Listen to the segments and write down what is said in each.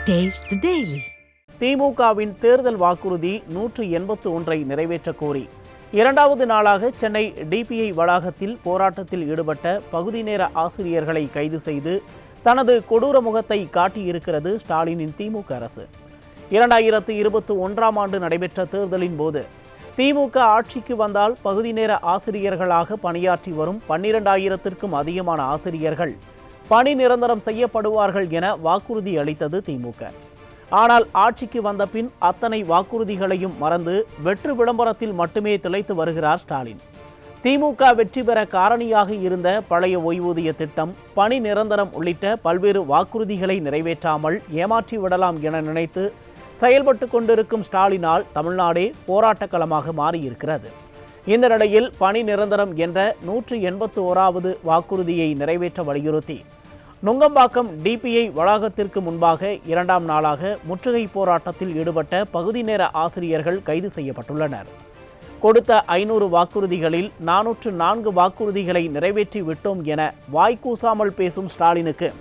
Taste the Daily. திமுகவின் தேர்தல் வாக்குறுதி 181 நிறைவேற்றக் கோரி இரண்டாவது நாளாக சென்னை டிபிஐ வளாகத்தில் போராட்டத்தில் ஈடுபட்ட பகுதி நேர ஆசிரியர்களை கைது செய்து தனது கொடூர முகத்தை காட்டியிருக்கிறது ஸ்டாலினின் திமுக அரசு. 2021ஆம் ஆண்டு நடைபெற்ற தேர்தலின் போது திமுக ஆட்சிக்கு வந்தால் பகுதி நேர ஆசிரியர்களாக பணியாற்றி வரும் 12,000க்கும் அதிகமான ஆசிரியர்கள் பணி நிரந்தரம் செய்யப்படுவார்கள் என வாக்குறுதி அளித்தது திமுக. ஆனால் ஆட்சிக்கு வந்த பின் அத்தனை வாக்குறுதிகளையும் மறந்து வெற்று விளம்பரத்தில் மட்டுமே திளைத்து வருகிறார் ஸ்டாலின். திமுக வெற்றி பெற காரணியாக இருந்த பழைய ஓய்வூதிய திட்டம், பணி நிரந்தரம் உள்ளிட்ட பல்வேறு வாக்குறுதிகளை நிறைவேற்றாமல் ஏமாற்றி விடலாம் என நினைத்து செயல்பட்டு கொண்டிருக்கும் ஸ்டாலினால் தமிழ்நாடே போராட்டக்களமாக மாறியிருக்கிறது. இந்த நிலையில் பணி நிரந்தரம் என்ற 181வது வாக்குறுதியை நிறைவேற்ற வலியுறுத்தி நுங்கம்பாக்கம் டிபிஐ வளாகத்திற்கு முன்பாக இரண்டாம் நாளாக முற்றுகை போராட்டத்தில் ஈடுபட்ட பகுதி நேர ஆசிரியர்கள் கைது செய்யப்பட்டுள்ளனர். கொடுத்த 500 வாக்குறுதிகளில் 404 வாக்குறுதிகளை நிறைவேற்றி விட்டோம் என வாய்க்கூசாமல் பேசும் ஸ்டாலினுக்கு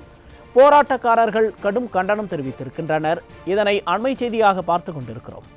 போராட்டக்காரர்கள் கடும் கண்டனம் தெரிவித்திருக்கின்றனர். இதனை அண்மை செய்தியாக பார்த்து கொண்டிருக்கிறோம்.